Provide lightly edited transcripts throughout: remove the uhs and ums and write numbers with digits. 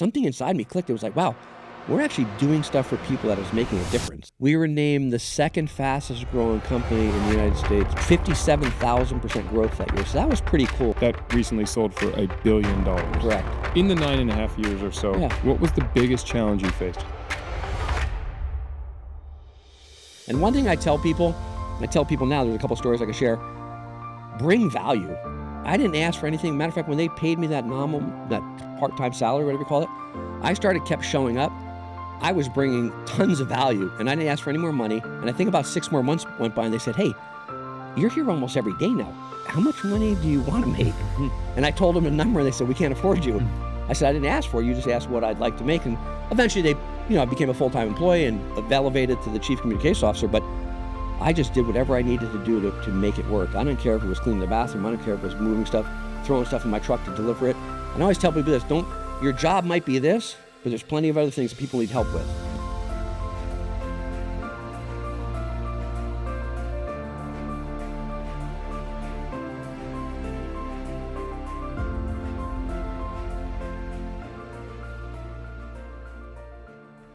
something inside me clicked. It was like, wow, we're actually doing stuff for people that is making a difference. We were named the second fastest growing company in the United States, 57,000% growth that year. So that was pretty cool. That recently sold for $1 billion. Correct. In the 9.5 years or so, what was the biggest challenge you faced? And one thing I tell people now, there's a couple stories I can share, bring value. I didn't ask for anything. Matter of fact, when they paid me that part-time salary, whatever you call it, I kept showing up. I was bringing tons of value, and I didn't ask for any more money. And I think about 6 more months went by, and they said, hey, you're here almost every day now. How much money do you want to make? And I told them a number, and they said, we can't afford you. I said, I didn't ask for it. You just asked what I'd like to make. And eventually I became a full-time employee and elevated to the chief communications officer, but I just did whatever I needed to do to make it work. I didn't care if it was cleaning the bathroom. I didn't care if it was moving stuff, throwing stuff in my truck to deliver it. And I always tell people this, your job might be this, but there's plenty of other things that people need help with.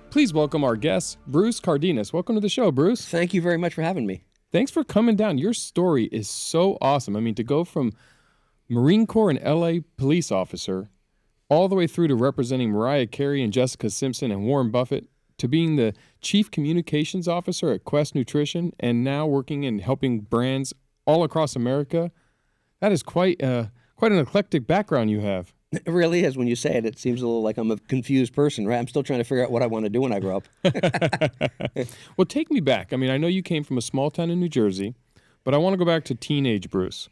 Please welcome our guest, Bruce Cardenas. Welcome to the show, Bruce. Thank you very much for having me. Thanks for coming down. Your story is so awesome. I mean, to go from Marine Corps and LA police officer all the way through to representing Mariah Carey and Jessica Simpson and Warren Buffett, to being the chief communications officer at Quest Nutrition, and now working and helping brands all across America. That is quite an eclectic background you have. It really is. When you say it, it seems a little like I'm a confused person, right? I'm still trying to figure out what I want to do when I grow up. Well, take me back. I mean, I know you came from a small town in New Jersey, but I want to go back to teenage Bruce.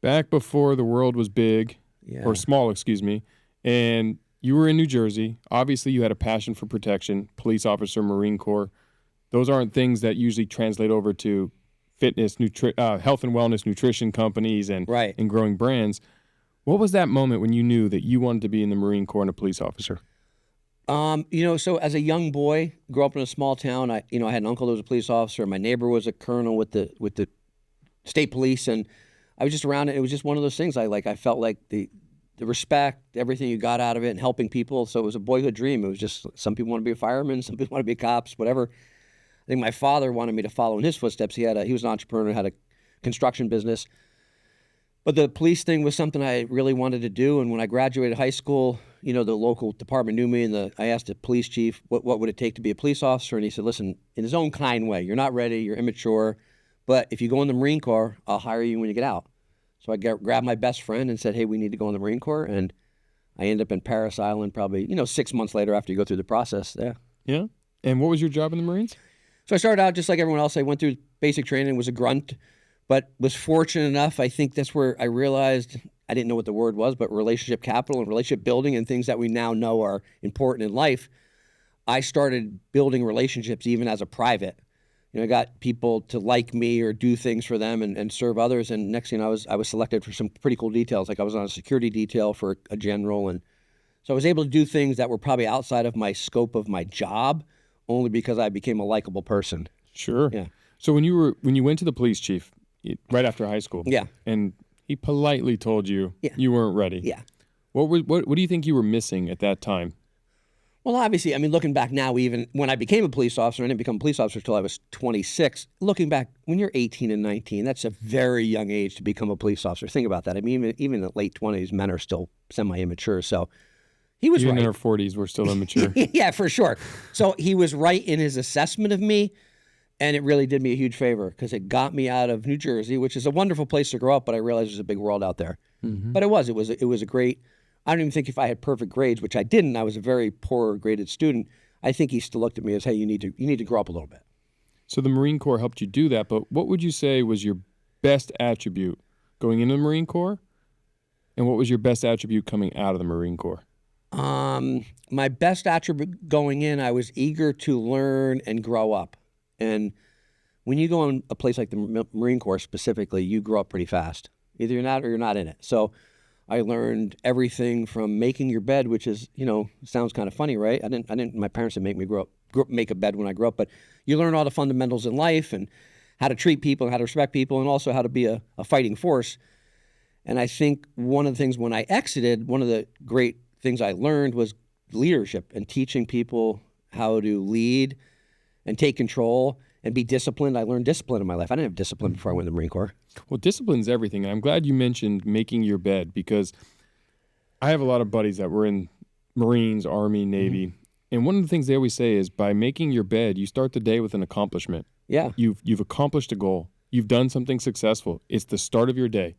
Back before the world was big, or small, excuse me, and you were in New Jersey. Obviously, you had a passion for protection, police officer, Marine Corps. Those aren't things that usually translate over to fitness, health and wellness nutrition companies and growing brands. What was that moment when you knew that you wanted to be in the Marine Corps and a police officer? So as a young boy, grew up in a small town. I had an uncle that was a police officer. My neighbor was a colonel with the state police, and I was just around it. It was just one of those things. I felt like the respect, everything you got out of it, and helping people. So it was a boyhood dream. It was just, some people want to be a fireman, some people want to be cops, whatever. I think my father wanted me to follow in his footsteps. He was an entrepreneur, had a construction business. But the police thing was something I really wanted to do. And when I graduated high school, the local department knew me, and I asked the police chief, what would it take to be a police officer? And he said, listen, in his own kind way, you're not ready, you're immature, but if you go in the Marine Corps, I'll hire you when you get out. So I grabbed my best friend and said, hey, we need to go in the Marine Corps. And I ended up in Parris Island probably, 6 months later after you go through the process. Yeah. And what was your job in the Marines? So I started out just like everyone else. I went through basic training, was a grunt, but was fortunate enough. I think that's where I realized, I didn't know what the word was, but relationship capital and relationship building and things that we now know are important in life. I started building relationships even as a private. I got people to like me or do things for them and serve others. And next thing I was selected for some pretty cool details. Like I was on a security detail for a general. And so I was able to do things that were probably outside of my scope of my job, only because I became a likable person. Sure. Yeah. So when you went to the police chief right after high school, and he politely told you you weren't ready. Yeah. What do you think you were missing at that time? Well, obviously, looking back now, even when I became a police officer, I didn't become a police officer until I was 26. Looking back, when you're 18 and 19, that's a very young age to become a police officer. Think about that. Even in the late 20s, men are still semi-immature. So he was right. Even in our 40s, we're still immature. Yeah, for sure. So he was right in his assessment of me, and it really did me a huge favor because it got me out of New Jersey, which is a wonderful place to grow up, but I realized there's a big world out there. Mm-hmm. But it was a great. I don't even think if I had perfect grades, which I didn't. I was a very poor graded student. I think he still looked at me as, hey, you need to grow up a little bit. So the Marine Corps helped you do that, but what would you say was your best attribute going into the Marine Corps, and what was your best attribute coming out of the Marine Corps? My best attribute going in, I was eager to learn and grow up. And when you go in a place like the Marine Corps specifically, you grow up pretty fast. Either you're not or you're not in it. So I learned everything from making your bed, which is, sounds kind of funny, right? My parents didn't make me make a bed when I grew up, but you learn all the fundamentals in life and how to treat people and how to respect people and also how to be a fighting force. And I think one of the things when I exited, one of the great things I learned was leadership and teaching people how to lead and take control and be disciplined. I learned discipline in my life. I didn't have discipline before I went in the Marine Corps. Well, discipline's everything. And I'm glad you mentioned making your bed, because I have a lot of buddies that were in Marines, Army, Navy. And one of the things they always say is by making your bed, you start the day with an accomplishment. Yeah. You've accomplished a goal. You've done something successful. It's the start of your day.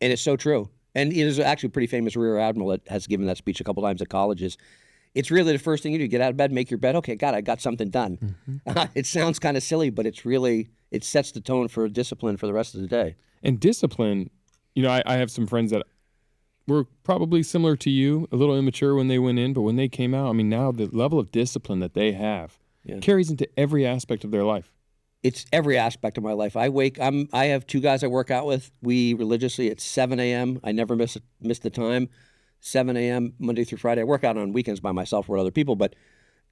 And it's so true. And there's actually a pretty famous Rear Admiral that has given that speech a couple times at colleges. It's really the first thing you do. Get out of bed, make your bed. Okay, God, I got something done. It sounds kind of silly, but it sets the tone for discipline for the rest of the day. And discipline, I have some friends that were probably similar to you, a little immature when they went in, but when they came out, now the level of discipline that they have carries into every aspect of their life. It's every aspect of my life. I have two guys I work out with. We religiously at 7 a.m. I never miss the time. 7 a.m. Monday through Friday. I work out on weekends by myself or with other people, but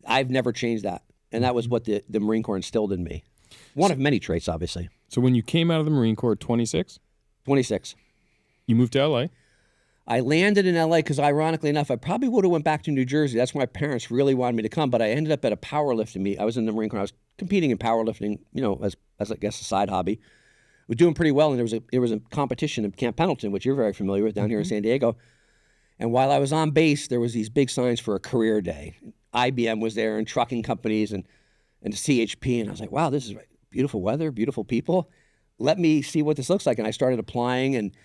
I've never changed that. And that was what the Marine Corps instilled in me. One of many traits, obviously. So when you came out of the Marine Corps at 26? 26. You moved to L.A.? I landed in L.A. because, ironically enough, I probably would have went back to New Jersey. That's where my parents really wanted me to come, but I ended up at a powerlifting meet. I was in the Marine Corps. I was competing in powerlifting, as I guess a side hobby. I was doing pretty well, and there was a competition in Camp Pendleton, which you're very familiar with, down here in San Diego. And while I was on base, there was these big signs for a career day. IBM was there, and trucking companies, and the CHP, and I was like, wow, this is beautiful weather, beautiful people. Let me see what this looks like. And I started applying, and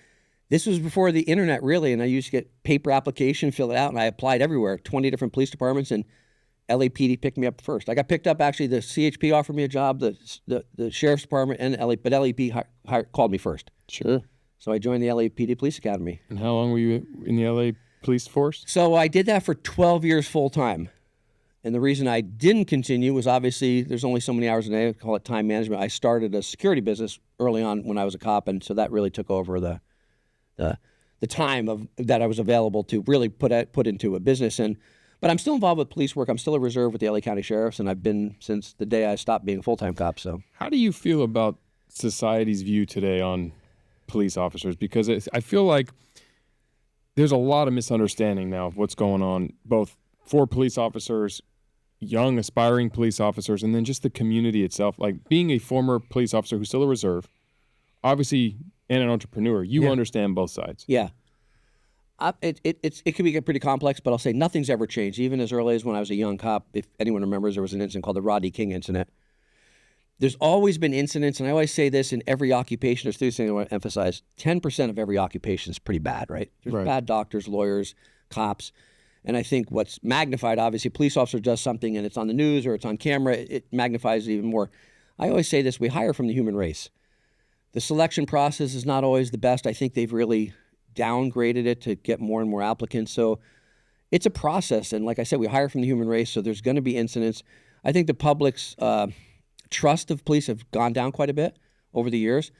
this was before the internet, really, and I used to get paper application, fill it out, and I applied everywhere, 20 different police departments, and LAPD picked me up first. I got picked up, actually, the CHP offered me a job, the Sheriff's Department, and but LAPD called me first. Sure. So I joined the LAPD Police Academy. And how long were you in the LA Police Force? So I did that for 12 years full-time. And the reason I didn't continue was obviously there's only so many hours a day. I call it time management. I started a security business early on when I was a cop, and so that really took over the time that I was available to really put into a business. But I'm still involved with police work. I'm still a reserve with the LA County Sheriffs, and I've been since the day I stopped being a full-time cop. So how do you feel about society's view today on police officers? Because I feel like there's a lot of misunderstanding now of what's going on, both for police officers, young aspiring police officers, and then just the community itself. Like being a former police officer who's still a reserve, obviously, and an entrepreneur, you understand both sides. Yeah. It can be pretty complex, but I'll say nothing's ever changed. Even as early as when I was a young cop, if anyone remembers, there was an incident called the Rodney King incident. There's always been incidents, and I always say this in every occupation. There's three things I want to emphasize. 10% of every occupation is pretty bad, right? There's bad doctors, lawyers, cops. And I think what's magnified, obviously, a police officer does something and it's on the news or it's on camera, it magnifies it even more. I always say this, we hire from the human race. The selection process is not always the best. I think they've really downgraded it to get more and more applicants. So it's a process. And like I said, we hire from the human race, so there's going to be incidents. I think the public's trust of police have gone down quite a bit over the years.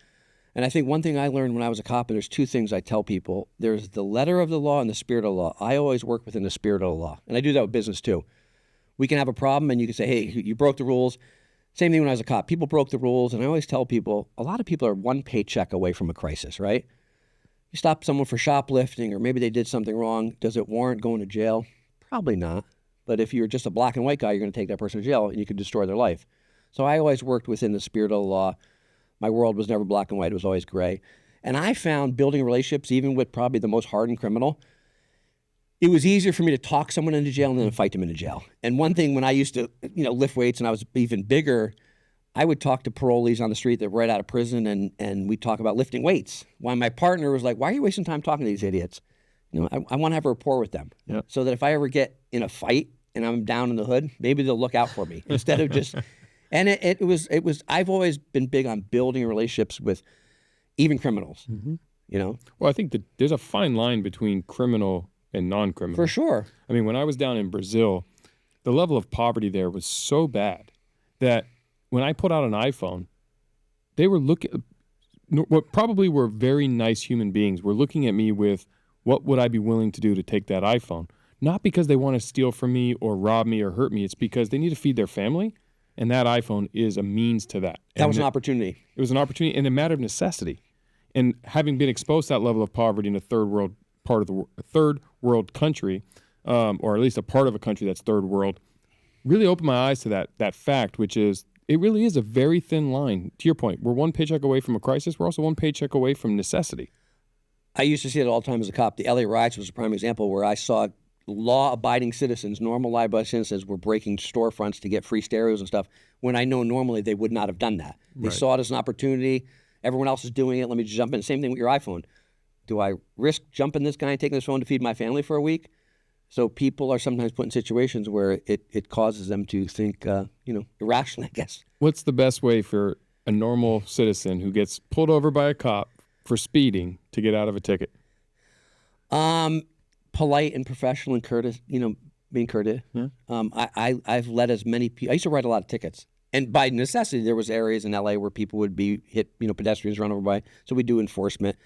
And I think one thing I learned when I was a cop, and there's two things I tell people. There's the letter of the law and the spirit of the law. I always work within the spirit of the law. And I do that with business too. We can have a problem and you can say, hey, you broke the rules. Same thing when I was a cop. People broke the rules. And I always tell people, a lot of people are one paycheck away from a crisis, right? You stop someone for shoplifting or maybe they did something wrong. Does it warrant going to jail? Probably not. But if you're just a black and white guy, you're going to take that person to jail and you could destroy their life. So I always worked within the spirit of the law. My world was never black and white. It was always gray. And I found building relationships, even with probably the most hardened criminal, it was easier for me to talk someone into jail than to fight them into jail. And one thing when I used to, lift weights and I was even bigger, I would talk to parolees on the street that were right out of prison and we'd talk about lifting weights. While my partner was like, why are you wasting time talking to these idiots? I want to have a rapport with them so that if I ever get in a fight and I'm down in the hood, maybe they'll look out for me instead of just... And it was. I've always been big on building relationships with even criminals. Well, I think that there's a fine line between criminal and non-criminal. For sure. I mean, when I was down in Brazil, the level of poverty there was so bad that when I put out an iPhone, they were looking. What probably were very nice human beings were looking at me with, what would I be willing to do to take that iPhone? Not because they want to steal from me or rob me or hurt me. It's because they need to feed their family. And that iPhone is a means to that. That was an opportunity. It was an opportunity and a matter of necessity. And having been exposed to that level of poverty in a third world country, or at least a part of a country that's third world, really opened my eyes to that fact, which is it really is a very thin line. To your point, we're one paycheck away from a crisis. We're also one paycheck away from necessity. I used to see it all the time as a cop. The LA riots was a prime example where I saw law-abiding citizens, normal law-abiding citizens, were breaking storefronts to get free stereos and stuff when I know normally they would not have done that. They saw it as an opportunity. Everyone else is doing it. Let me just jump in. Same thing with your iPhone. Do I risk jumping this guy and taking this phone to feed my family for a week? So people are sometimes put in situations where it causes them to think, irrationally, I guess. What's the best way for a normal citizen who gets pulled over by a cop for speeding to get out of a ticket? Polite and professional and courteous, being courteous. Yeah. I've led as many people. I used to write a lot of tickets. And by necessity, there was areas in LA where people would be hit, pedestrians run over by. So we do enforcement.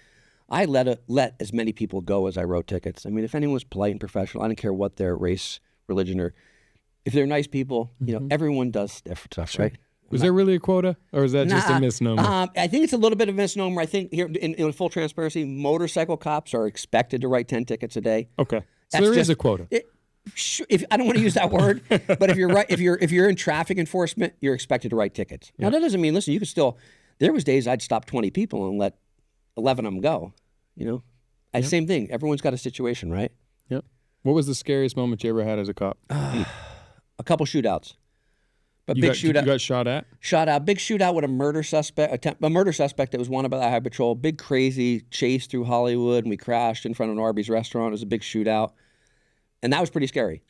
I let as many people go as I wrote tickets. I mean, if anyone was polite and professional, I don't care what their race, religion, or if they're nice people, everyone does stuff, right? Was there really a quota, or is that just a misnomer? I think it's a little bit of a misnomer. I think here, in full transparency, motorcycle cops are expected to write 10 tickets a day. Okay, so there is a quota. If I don't want to use that word, but if you're in traffic enforcement, you're expected to write tickets. Now that doesn't mean, listen, you can still. There was days I'd stop 20 people and let 11 of them go. Same thing. Everyone's got a situation, right? Yep. What was the scariest moment you ever had as a cop? A couple shootouts. But You got shot at? Shot out. Big shootout with a murder suspect. A murder suspect that was wanted by the Highway Patrol. Big crazy chase through Hollywood, and we crashed in front of an Arby's restaurant. It was a big shootout, and that was pretty scary.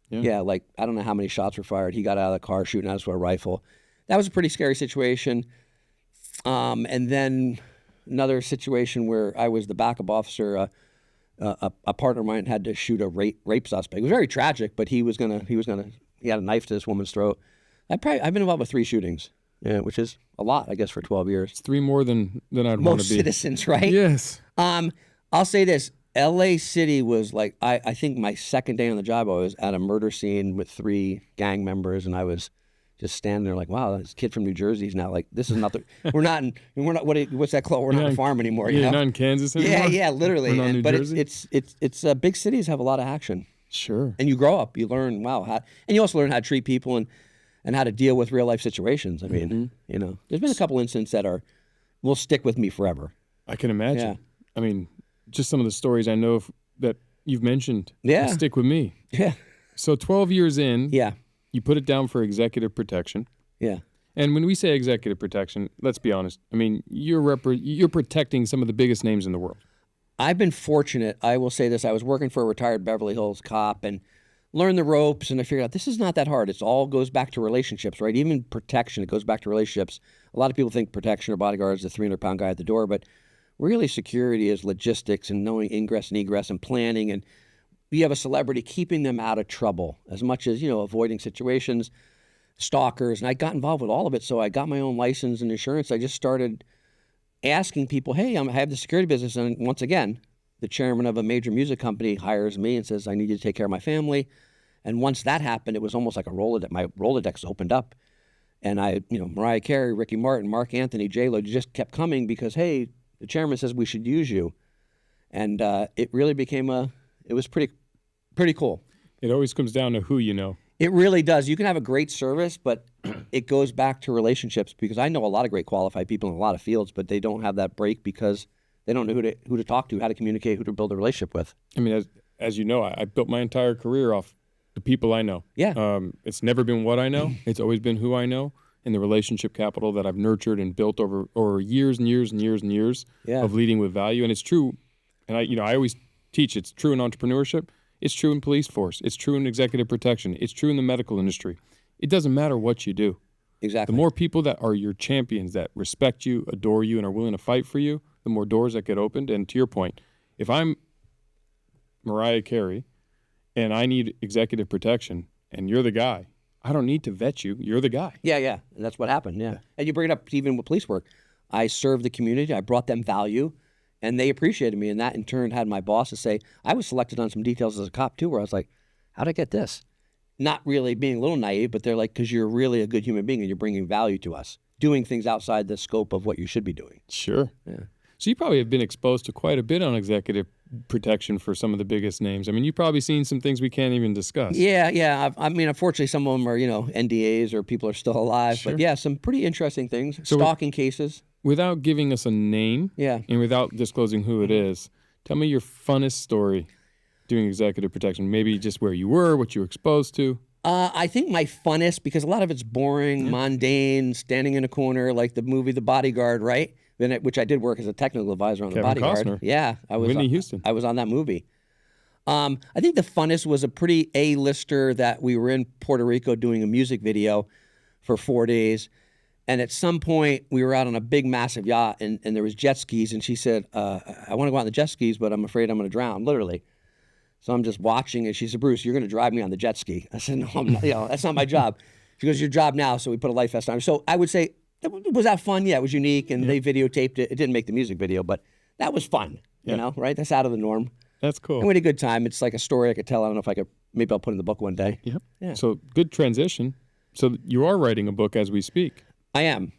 Yeah, like I don't know how many shots were fired. He got out of the car shooting at us with a rifle. That was a pretty scary situation. And then another situation where I was the backup officer. A partner of mine had to shoot a rape suspect. It was very tragic, but he had a knife to this woman's throat. I've been involved with 3 shootings, which is a lot, I guess, for 12 years. It's 3 more than I'd want to be. Most citizens, right? Yes. I'll say this. L.A. City was like, I think my second day on the job, I was at a murder scene with 3 gang members, and I was just standing there like, wow, this kid from New Jersey is now like, this is not what's that called? We're not on a farm anymore. You're not in Kansas anymore? Yeah, literally. We're not New Jersey? It's big cities have a lot of action. Sure. And you grow up, you learn, and you also learn how to treat people and how to deal with real life situations. I mean, there's been a couple incidents that will stick with me forever. I can imagine. Yeah. I mean, just some of the stories I know that you've mentioned stick with me. Yeah. So 12 years in, yeah, you put it down for executive protection. Yeah. And when we say executive protection, let's be honest. I mean, you're protecting some of the biggest names in the world. I've been fortunate. I will say this. I was working for a retired Beverly Hills cop and learned the ropes, and I figured out this is not that hard. It all goes back to relationships, right? Even protection, it goes back to relationships. A lot of people think protection or bodyguard is the 300-pound guy at the door, but really security is logistics and knowing ingress and egress and planning. And you have a celebrity, keeping them out of trouble as much as, avoiding situations, stalkers. And I got involved with all of it, so I got my own license and insurance. I just started asking people, hey, I have the security business. And once again, the chairman of a major music company hires me and says, I need you to take care of my family. And once that happened, it was almost like a Rolodex. My Rolodex opened up. And Mariah Carey, Ricky Martin, Mark Anthony, J-Lo just kept coming because, hey, the chairman says we should use you. And it really became it was pretty cool. It always comes down to who you know. It really does. You can have a great service, but it goes back to relationships, because I know a lot of great qualified people in a lot of fields, but they don't have that break because they don't know who to talk to, how to communicate, who to build a relationship with. I mean, as you know, I built my entire career off the people I know. Yeah. It's never been what I know. It's always been who I know, and the relationship capital that I've nurtured and built over years and years and years and years of leading with value. And it's true. And I always teach it's true in entrepreneurship. It's true in police force. It's true in executive protection. It's true in the medical industry. It doesn't matter what you do. Exactly. The more people that are your champions, that respect you, adore you, and are willing to fight for you, the more doors that get opened. And to your point, if I'm Mariah Carey and I need executive protection and you're the guy, I don't need to vet you. You're the guy. Yeah. And that's what happened, yeah. And you bring it up even with police work. I served the community. I brought them value, and they appreciated me. And that, in turn, had my bosses say, I was selected on some details as a cop, too, where I was like, how'd I get this? Not really being a little naive, but they're like, because you're really a good human being and you're bringing value to us, doing things outside the scope of what you should be doing. Sure. Yeah. So you probably have been exposed to quite a bit on executive protection for some of the biggest names. I mean, you've probably seen some things we can't even discuss. Yeah. I mean, unfortunately, some of them are, NDAs or people are still alive. Sure. But yeah, some pretty interesting things. So stalking cases. Without giving us a name and without disclosing who it is, tell me your funnest story doing executive protection. Maybe just where you were, what you were exposed to. I think my funnest, because a lot of it's boring, mundane, standing in a corner, like the movie The Bodyguard, right? Which I did work as a technical advisor on The Bodyguard. Costner. Yeah, I was. Whitney Houston. I was on that movie. I think the funnest was a pretty A-lister that we were in Puerto Rico doing a music video for 4 days. And at some point, we were out on a big, massive yacht, and there was jet skis. And she said, I want to go on the jet skis, but I'm afraid I'm going to drown, literally. So I'm just watching, and she said, Bruce, you're going to drive me on the jet ski. I said, no, I'm not, that's not my job. She goes, your job now, so we put a life vest on. So I would say, was that fun? Yeah, it was unique, and they videotaped it. It didn't make the music video, but that was fun, right? That's out of the norm. That's cool. And we had a good time. It's like a story I could tell. I don't know if maybe I'll put in the book one day. Yep. Yeah. So good transition. So you are writing a book as we speak. I am.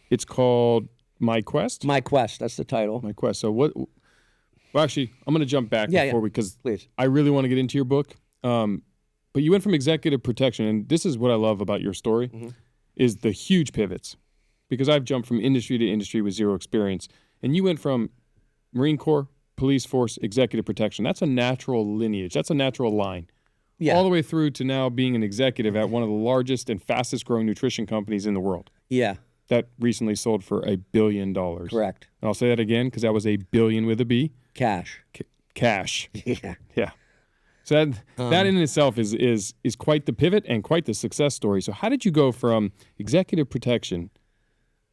It's called My Quest? My Quest, that's the title. My Quest. So what... Well, actually, I'm going to jump back because please. I really want to get into your book. But you went from executive protection, and this is what I love about your story, is the huge pivots. Because I've jumped from industry to industry with zero experience. And you went from Marine Corps, police force, executive protection. That's a natural lineage. That's a natural line. Yeah. All the way through to now being an executive at one of the largest and fastest growing nutrition companies in the world. Yeah. That recently sold for $1 billion. Correct. And I'll say that again because that was a billion with a B. Cash. Cash. Yeah. Yeah. So that in itself is quite the pivot and quite the success story. So how did you go from executive protection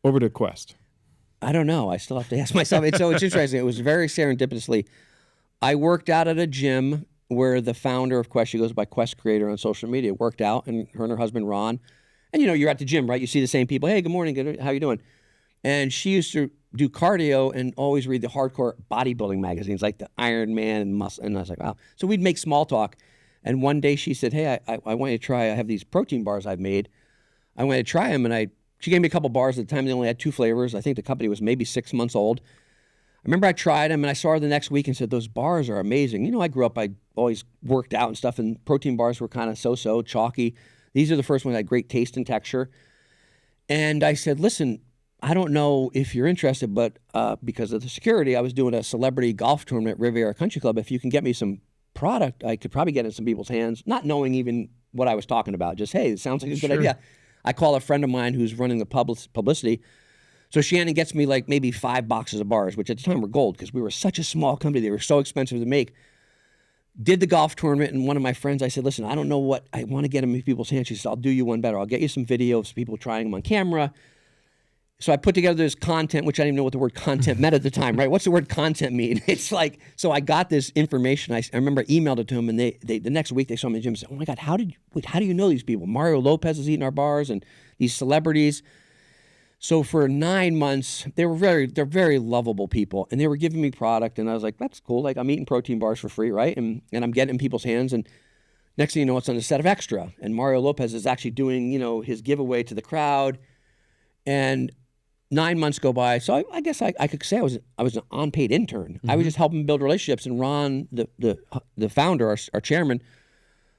over to Quest? I don't know. I still have to ask myself. It's interesting. It was very serendipitously. I worked out at a gym where the founder of Quest, she goes by Quest Creator on social media, worked out, and her and her husband, Ron. And, you're at the gym, right? You see the same people. Hey, good morning. How you doing? And she used to do cardio and always read the hardcore bodybuilding magazines like the Iron Man and Muscle. And I was like, wow. So we'd make small talk. And one day she said, hey, I want you to try, I have these protein bars I've made. I want you to try them. And she gave me a couple bars. At the time, they only had 2 flavors. I think the company was maybe 6 months old. I remember I tried them, and I saw her the next week and said, those bars are amazing. I grew up, I always worked out and stuff, and protein bars were kind of so-so, chalky. These are the first ones that had great taste and texture. And I said, listen, I don't know if you're interested, but because of the security, I was doing a celebrity golf tournament at Riviera Country Club. If you can get me some product, I could probably get it in some people's hands, not knowing even what I was talking about. Just, hey, it sounds like a good idea. I call a friend of mine who's running the publicity. So Shannon gets me like maybe 5 boxes of bars, which at the time were gold because we were such a small company. They were so expensive to make. Did the golf tournament, and one of my friends, I said, listen, I don't know what, I want to get them in people's hands. She said, I'll do you one better. I'll get you some videos of people trying them on camera. So I put together this content, which I didn't even know what the word content meant at the time, right? What's the word content mean? It's like, so I got this information. I remember I emailed it to them, and they the next week they saw me in the gym and said, oh my God, how do you know these people? Mario Lopez is eating our bars and these celebrities. So for 9 months, they're very lovable people, and they were giving me product, and I was like, that's cool. Like I'm eating protein bars for free, right? And I'm getting in people's hands, and next thing you know, it's on a set of Extra, and Mario Lopez is actually doing, his giveaway to the crowd, and 9 months go by. So I guess I could say I was an unpaid intern. I was just helping build relationships, and Ron, the founder, our chairman,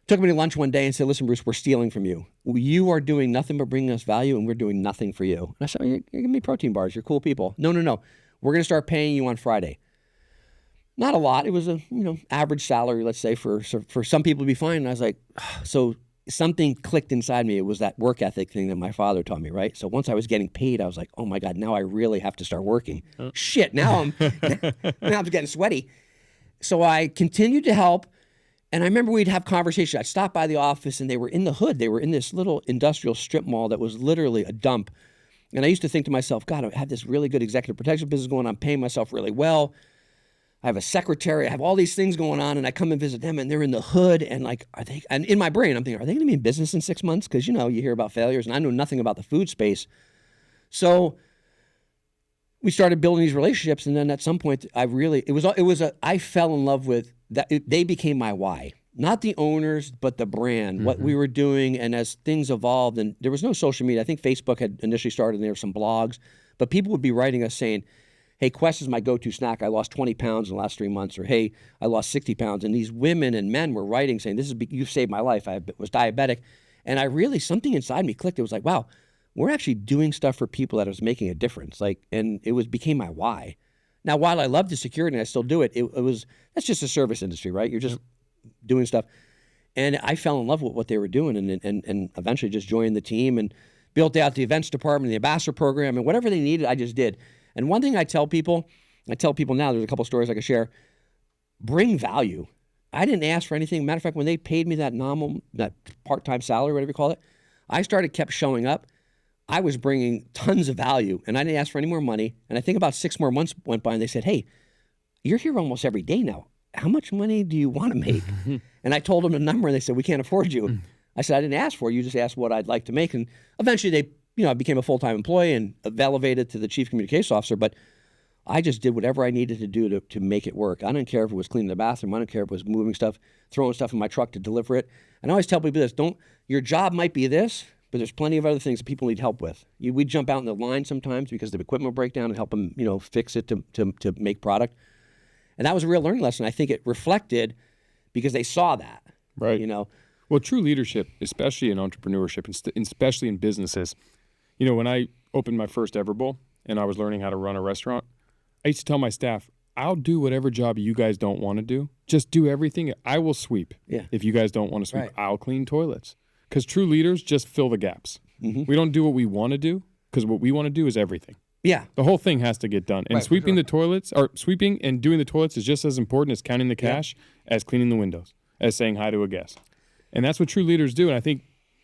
took me to lunch one day and said, listen, Bruce, we're stealing from you. You are doing nothing but bringing us value, and we're doing nothing for you. And I said, you're giving me protein bars. You're cool people. No. We're going to start paying you on Friday. Not a lot. It was a average salary, let's say, for some people to be fine. And I was like, so something clicked inside me. It was that work ethic thing that my father taught me, right? So once I was getting paid, I was like, oh my God, now I really have to start working. Shit, now I'm getting sweaty. So I continued to help. And I remember we'd have conversations. I'd stop by the office, and they were in the hood. They were in this little industrial strip mall that was literally a dump. And I used to think to myself, God, I have this really good executive protection business going on. I'm paying myself really well. I have a secretary. I have all these things going on, and I come and visit them, and they're in the hood. And like, are they? And in my brain, I'm thinking, are they going to be in business in 6 months? Because you hear about failures, and I know nothing about the food space. So we started building these relationships, and then at some point, I fell in love with that. They became my why, not the owners, but the brand, what we were doing. And as things evolved, and there was no social media, I think Facebook had initially started, and there were some blogs, but people would be writing us saying, hey, Quest is my go-to snack. I lost 20 pounds in the last 3 months. Or, hey, I lost 60 pounds. And these women and men were writing saying, you've saved my life. I was diabetic. And something inside me clicked. It was like, wow, we're actually doing stuff for people that was making a difference. And it became my why. Now, while I love the security and I still do it, that's just a service industry, right? You're just doing stuff. And I fell in love with what they were doing and eventually just joined the team and built out the events department, the ambassador program, and whatever they needed, I just did. And one thing I tell people now, there's a couple stories I can share, bring value. I didn't ask for anything. Matter of fact, when they paid me that part-time salary, whatever you call it, I kept showing up. I was bringing tons of value, and I didn't ask for any more money. And I think about 6 more months went by, and they said, hey, you're here almost every day now. How much money do you want to make? And I told them a number, and they said, we can't afford you. I said, I didn't ask for it. You just asked what I'd like to make. And eventually I became a full-time employee and elevated to the chief communications officer. But I just did whatever I needed to do to make it work. I didn't care if it was cleaning the bathroom. I didn't care if it was moving stuff, throwing stuff in my truck to deliver it. And I always tell people this, your job might be this, but there's plenty of other things that people need help with. We jump out in the line sometimes because the equipment will break down and help them, fix it to make product. And that was a real learning lesson. I think it reflected because they saw that. Right. Well, true leadership, especially in entrepreneurship, and especially in businesses. When I opened my first ever bowl and I was learning how to run a restaurant, I used to tell my staff, I'll do whatever job you guys don't want to do. Just do everything. I will sweep. Yeah. If you guys don't want to sweep, right. I'll clean toilets. Because true leaders just fill the gaps. Mm-hmm. We don't do what we want to do because what we want to do is everything. Yeah. The whole thing has to get done. And sweeping the toilets, or sweeping and doing the toilets is just as important as counting the cash, as cleaning the windows, as saying hi to a guest. And that's what true leaders do. And I think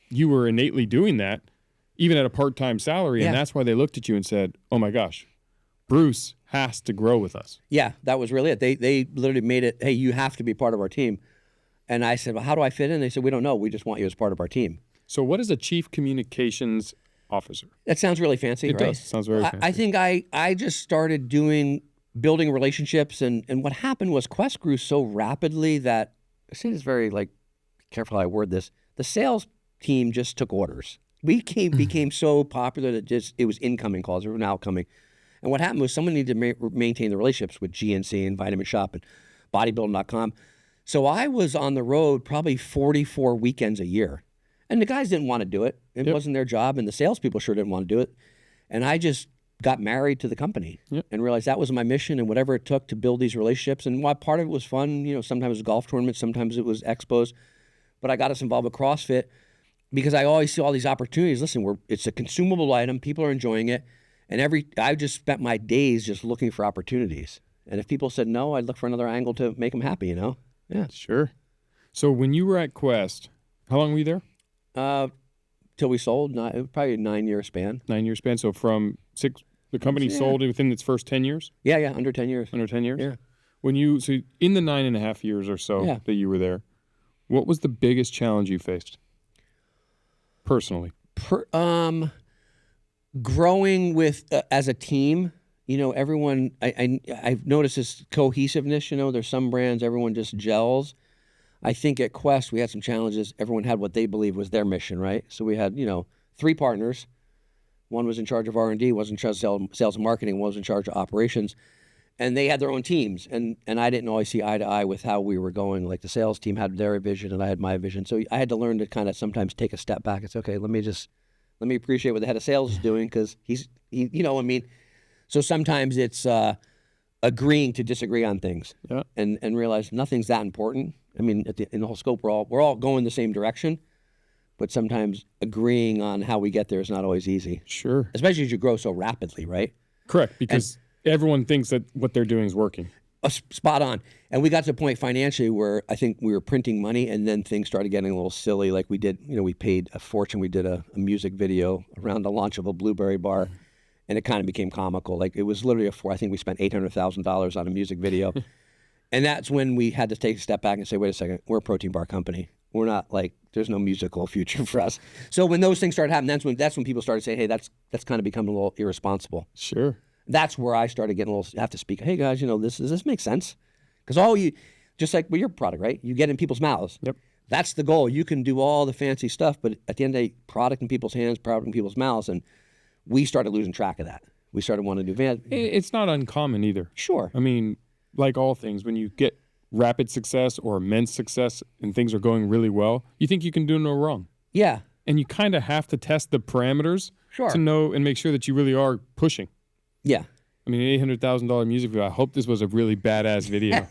you were innately doing that, even at a part-time salary. And that's why they looked at you and said, oh my gosh, Bruce has to grow with us. Yeah, that was really it. They literally made it, hey, you have to be part of our team. And I said, well, how do I fit in? They said, we don't know. We just want you as part of our team. So what is a chief communications officer? That sounds really fancy, right? It does. It sounds very fancy. I think I just started building relationships. And what happened was Quest grew so rapidly that, I say this very, careful how I word this, the sales team just took orders. We became so popular that it was incoming calls. They were now coming. And what happened was someone needed to maintain the relationships with GNC and Vitamin Shop and bodybuilding.com. So I was on the road probably 44 weekends a year. And the guys didn't want to do it. It wasn't their job, and the salespeople sure didn't want to do it. And I just got married to the company and realized that was my mission and whatever it took to build these relationships. And while part of it was fun, sometimes it was golf tournaments, sometimes it was expos. But I got us involved with CrossFit because I always see all these opportunities. Listen, it's a consumable item. People are enjoying it. And I just spent my days just looking for opportunities. And if people said no, I'd look for another angle to make them happy, Yeah. Sure. So when you were at Quest, how long were you there? Till we sold, it was probably a 9-year span. 9-year span. So from the company sold within its first 10 years? Yeah, under 10 years. Under 10 years? Yeah. So in the 9.5 years or so that you were there, what was the biggest challenge you faced personally? Growing with as a team. Everyone. I've noticed this cohesiveness. There's some brands everyone just gels. I think at Quest we had some challenges. Everyone had what they believed was their mission, right? So we had 3 partners. One was in charge of R&D, was in charge of sales and marketing, one was in charge of operations. And they had their own teams. And I didn't always see eye to eye with how we were going. Like the sales team had their vision and I had my vision. So I had to learn to kind of sometimes take a step back. It's okay, let me appreciate what the head of sales is doing because he's So sometimes it's agreeing to disagree on things and realize nothing's that important. I mean, in the whole scope, we're all going the same direction. But sometimes agreeing on how we get there is not always easy. Sure. Especially as you grow so rapidly, right? Correct, because everyone thinks that what they're doing is working. Spot on. And we got to a point financially where I think we were printing money and then things started getting a little silly. Like we did, we paid a fortune. We did a music video around the launch of a blueberry bar and it kind of became comical. Like it was literally I think we spent $800,000 on a music video. And that's when we had to take a step back and say, wait a second, we're a protein bar company. We're not there's no musical future for us. So when those things started happening, that's when people started saying, hey, that's kind of becoming a little irresponsible. Sure. That's where I started getting a little, have to speak. Hey guys, does this make sense? Because just like with your product, right? You get in people's mouths. Yep. That's the goal. You can do all the fancy stuff, but at the end of the day, product in people's hands, product in people's mouths. And we started losing track of that. We started wanting to do van. It's not uncommon either. Sure. I mean, like all things, when you get rapid success or immense success and things are going really well, you think you can do no wrong. Yeah. And you kind of have to test the parameters to know and make sure that you really are pushing. Yeah. I mean, an $800,000 music video. I hope this was a really badass video.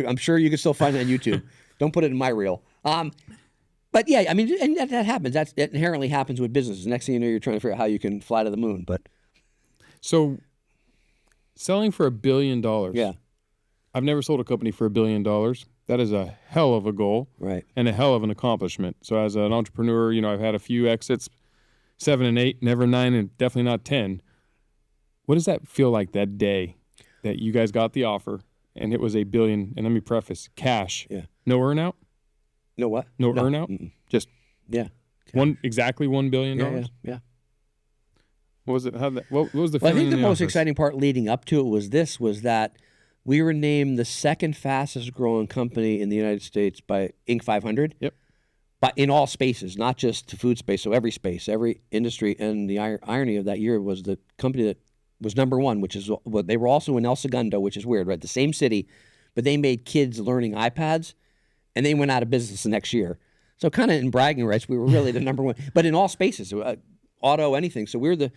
I'm sure you can still find it on YouTube. Don't put it in my reel. But yeah, I mean, and that happens. That inherently happens with businesses. Next thing you know, you're trying to figure out how you can fly to the moon. But so, selling for $1 billion. Yeah. I've never sold a company for $1 billion. That is a hell of a goal, right? And a hell of an accomplishment. So, as an entrepreneur, I've had a few exits, 7 and 8, never 9, and definitely not 10. What does that feel like that day that you guys got the offer and it was $1 billion? And let me preface, cash. Yeah. No earnout. No what? No earnout. Mm-mm. Just exactly $1 billion. Yeah. What was it? What was the? Well, I think the most office? exciting part leading up to it was that we were named the second fastest growing company in the United States by Inc. 500. Yep. But in all spaces, not just the food space, so every space, every industry. And the irony of that year was the company that was number one, which is what they were also in El Segundo, which is weird, right? The same city, but they made kids learning iPads, and they went out of business the next year. So kind of in bragging rights, we were really the number one, but in all spaces, auto, anything. So we were the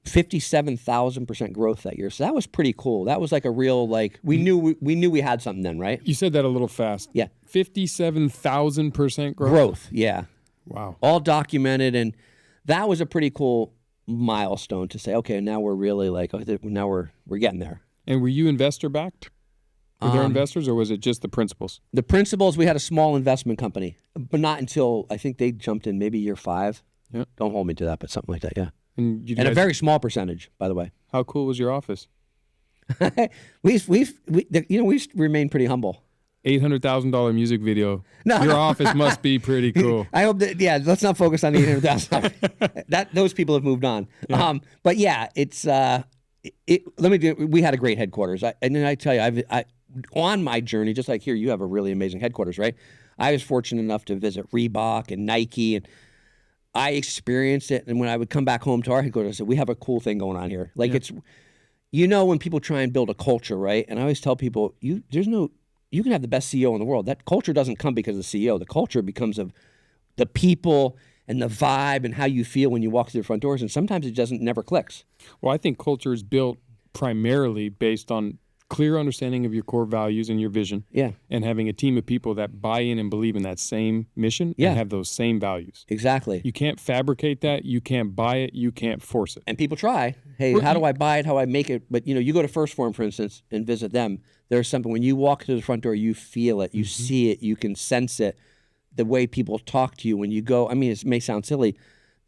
57,000% growth that year. So that was pretty cool. That was like a real, like, we knew we had something then, right? You said that a little fast. Yeah. 57,000% growth. Growth, yeah. Wow. All documented, and that was a pretty cool milestone to say, okay, now we're really like, now we're getting there. And were you investor backed? Were there investors, or was it just the principals? The principals, we had a small investment company, but not until I think they jumped in maybe year 5. Yeah. Don't hold me to that, but something like that, yeah. And a very small percentage, by the way. How cool was your office? we've remained pretty humble. $800,000 music video. No, your office must be pretty cool. I hope that. Yeah, let's not focus on the 800,000. Those people have moved on. Yeah. But yeah, it's. We had a great headquarters, and then I tell you, on my journey, just like here, you have a really amazing headquarters, right? I was fortunate enough to visit Reebok and Nike, and I experienced it. And when I would come back home to our headquarters, I said, we have a cool thing going on here. Like it's, when people try and build a culture, right? And I always tell people, you can have the best CEO in the world. That culture doesn't come because of the CEO. The culture becomes of the people and the vibe and how you feel when you walk through the front doors. And sometimes it never clicks. Well, I think culture is built primarily based on clear understanding of your core values and your vision. Yeah. And having a team of people that buy in and believe in that same mission and have those same values. Exactly. You can't fabricate that. You can't buy it. You can't force it. And people try. Hey, how do I buy it? How do I make it? But, you go to First Form, for instance, and visit them. There's something, when you walk through the front door, you feel it. You see it. You can sense it. The way people talk to you when you go. I mean, it may sound silly.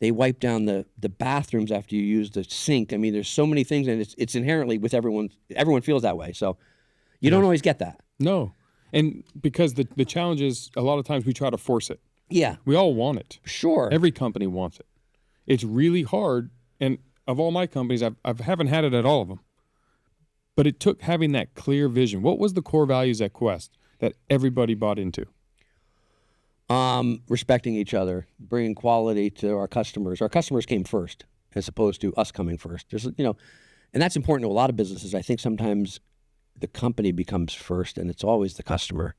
They wipe down the bathrooms after you use the sink. I mean, there's so many things, and it's inherently with everyone. Everyone feels that way. So you don't always get that. No. And because the challenge is a lot of times we try to force it. Yeah. We all want it. Sure. Every company wants it. It's really hard. And of all my companies, I haven't had it at all of them. But it took having that clear vision. What was the core values at Quest that everybody bought into? Respecting each other, bringing quality to our customers. Our customers came first, as opposed to us coming first. There's, and that's important to a lot of businesses. I think sometimes the company becomes first, and it's always the customer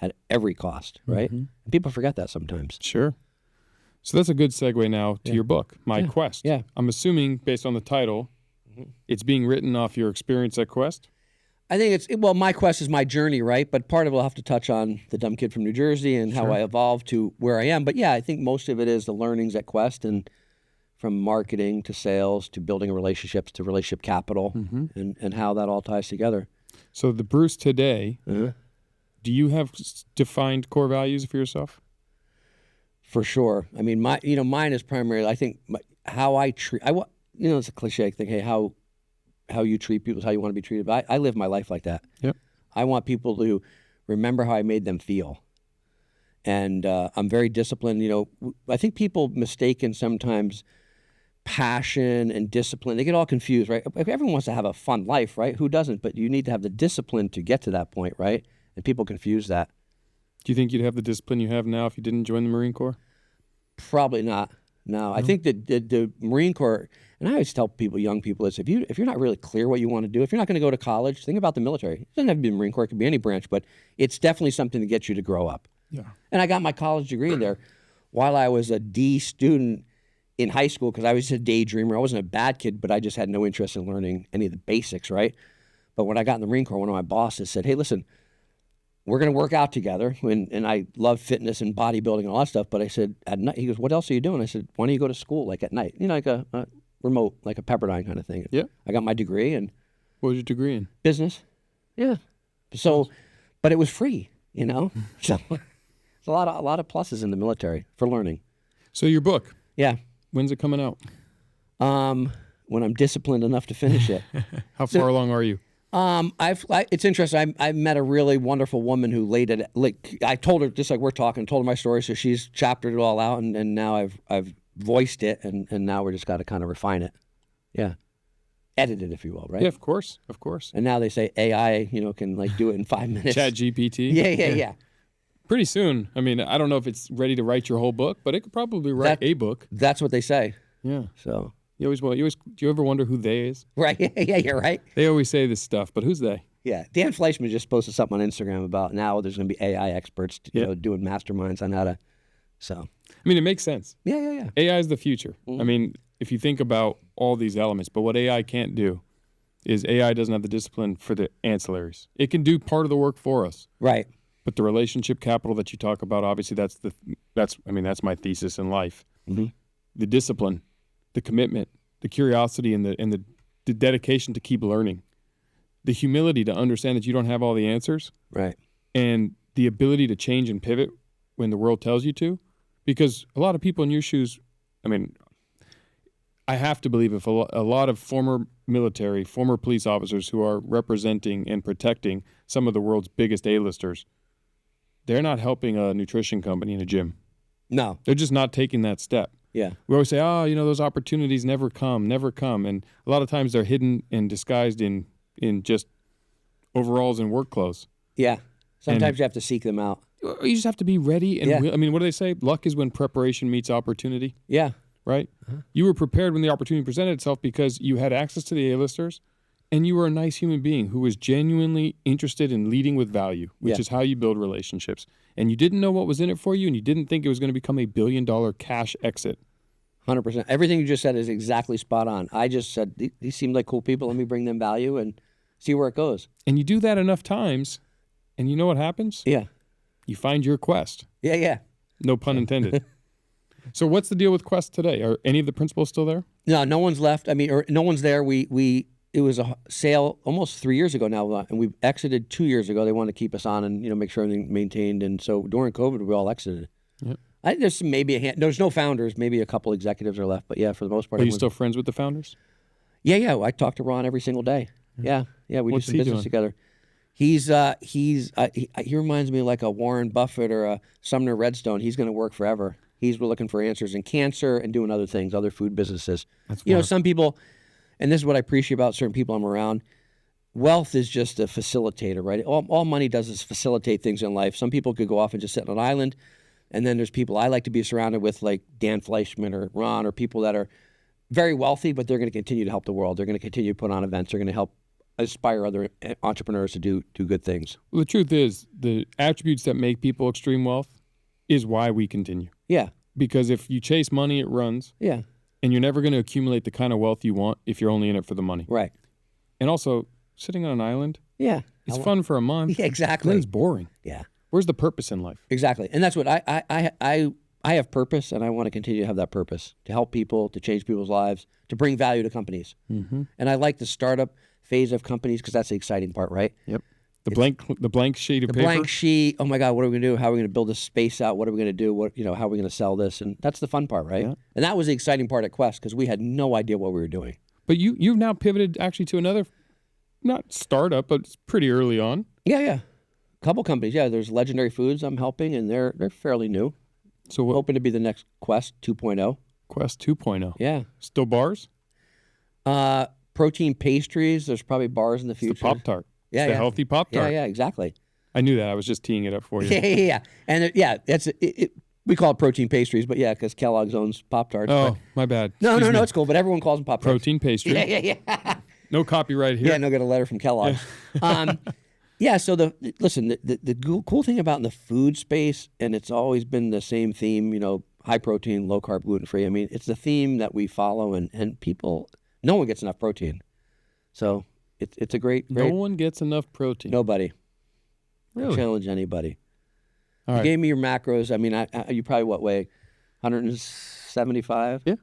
at every cost, right? And people forget that sometimes. Sure. So that's a good segue now to your book, My Quest. Yeah. I'm assuming, based on the title, it's being written off your experience at Quest? I think my quest is my journey, right? But part of it will have to touch on the dumb kid from New Jersey and how I evolved to where I am. But yeah, I think most of it is the learnings at Quest, and from marketing to sales to building relationships to relationship capital, and how that all ties together. So the Bruce today, do you have defined core values for yourself? For sure. I mean, mine is primarily, I think, how I treat. It's a cliche thing. Hey, how you treat people is how you want to be treated. But I live my life like that. Yep. I want people to remember how I made them feel. And I'm very disciplined. I think people mistaken sometimes passion and discipline. They get all confused, right? Everyone wants to have a fun life, right? Who doesn't? But you need to have the discipline to get to that point, right? And people confuse that. Do you think you'd have the discipline you have now if you didn't join the Marine Corps? Probably not. No, I think that the Marine Corps, And I always tell people, young people, is if you're not really clear what you want to do, if you're not going to go to college, think about the military. It doesn't have to be the Marine Corps, it could be any branch, but it's definitely something to get you to grow up. Yeah. And I got my college degree there while I was a D student in high school because I was a daydreamer. I wasn't a bad kid, but I just had no interest in learning any of the basics, right? But when I got in the Marine Corps, one of my bosses said, hey, listen, we're going to work out together. And I love fitness and bodybuilding and all that stuff. But I said, at night, he goes, what else are you doing? I said, why don't you go to school like at night? You know, like a remote, like a Pepperdine kind of thing. Yeah. I got my degree and What was your degree in? business. Yeah. So, but it was free, you know? So there's a lot of pluses in the military for learning. So your book, Yeah. when's it coming out? When I'm disciplined enough to finish it. How far along are you? It's interesting. I met a really wonderful woman who laid it. Like I told her, just like we're talking, told her my story, so she's chaptered it all out, and now I've voiced it, and now we're just got to kind of refine it. Yeah, edit it, if you will, right? Yeah, of course. And now they say AI, can like do it in 5 minutes. Chat GPT. Yeah. Pretty soon. I mean, I don't know if it's ready to write your whole book, but it could probably write a book. That's what they say. Yeah. So Do you ever wonder who they is? right. Yeah, you're right. They always say this stuff, but who's they? Yeah, Dan Fleischman just posted something on Instagram about now there's going to be AI experts, doing masterminds on how to. So. I mean, it makes sense. Yeah. AI is the future. Mm-hmm. I mean, if you think about all these elements, but what AI can't do is AI doesn't have the discipline for the ancillaries. It can do part of the work for us. Right. But the relationship capital that you talk about, obviously, that's my thesis in life. Mm-hmm. The discipline, the commitment, the curiosity, and the dedication to keep learning, the humility to understand that you don't have all the answers, Right. and the ability to change and pivot when the world tells you to. Because a lot of people in your shoes, I mean, I have to believe if a lot of former military, former police officers who are representing and protecting some of the world's biggest A-listers, they're not helping a nutrition company in a gym. No. They're just not taking that step. Yeah. We always say, those opportunities never come. And a lot of times they're hidden and disguised in just overalls and work clothes. Yeah. Sometimes you have to seek them out. You just have to be ready. And Yeah. I mean, what do they say? Luck is when preparation meets opportunity, Yeah. right? Uh-huh. You were prepared when the opportunity presented itself because you had access to the A-listers and you were a nice human being who was genuinely interested in leading with value, which Yeah. is how you build relationships. And you didn't know what was in it for you, and you didn't think it was going to become a $1 billion cash exit. 100%. Everything you just said is exactly spot on. I just said, these seem like cool people. Let me bring them value and see where it goes. And you do that enough times, and you know what happens? Yeah. You find your quest. Yeah. No pun intended. So what's the deal with Quest today? Are any of the principals still there? No one's left. I mean, or no one's there. It was a sale almost 3 years ago now, and we exited 2 years ago. They wanted to keep us on and make sure everything maintained. And so during COVID, we all exited. Yep. There's maybe there's no founders. Maybe a couple executives are left, but yeah, for the most part. Are you still friends with the founders? Yeah. I talk to Ron every single day. Yeah. We What's do some he business doing? together. He reminds me like a Warren Buffett or a Sumner Redstone. He's going to work forever. He's looking for answers in cancer and doing other things, other food businesses. That's Some people, and this is what I appreciate about certain people I'm around. Wealth is just a facilitator, right? All money does is facilitate things in life. Some people could go off and just sit on an island, and then there's people I like to be surrounded with, like Dan Fleischman or Ron, or people that are very wealthy, but they're going to continue to help the world. They're going to continue to put on events. They're going to help inspire other entrepreneurs to do good things. Well, the truth is, the attributes that make people extreme wealth is why we continue. Yeah. Because if you chase money, it runs. Yeah. And you're never going to accumulate the kind of wealth you want if you're only in it for the money. Right. And also, sitting on an island, Yeah. it's fun for a month. Yeah, exactly. Then it's boring. Yeah. Where's the purpose in life? Exactly. And that's what I have purpose, and I want to continue to have that purpose, to help people, to change people's lives, to bring value to companies. Mm-hmm. And I like the startup phase of companies because that's the exciting part, right? Yep. The blank sheet of paper. The blank sheet. Oh my God, what are we gonna do? How are we gonna build this space out? What are we gonna do? How are we gonna sell this? And that's the fun part, right? Yeah. And that was the exciting part at Quest because we had no idea what we were doing. But you've now pivoted actually to another, not startup, but it's pretty early on. Yeah. Couple companies. Yeah, there's Legendary Foods I'm helping, and they're fairly new. So what? Hoping to be the next Quest 2.0. Quest 2.0. Yeah. Still bars? Protein pastries. There's probably bars in the It's future. the Pop-Tart. Yeah, It's the yeah. healthy Pop-Tart. Yeah, exactly. I knew that. I was just teeing it up for you. Yeah. And We call it protein pastries, but yeah, because Kellogg's owns Pop-Tarts. Oh, my bad. No, Excuse me. it's cool, but everyone calls them Pop-Tarts. Protein pastry. Yeah. No copyright here. Yeah, no, get a letter from Kellogg's. Yeah, so the cool thing about in the food space, and it's always been the same theme, high protein, low carb, gluten free. I mean, it's the theme that we follow, and people, no one gets enough protein. So it's a great. No one gets enough protein. Nobody. Really? Challenge anybody. All You right. gave me your macros. I mean, you probably what weigh? 175? Yeah.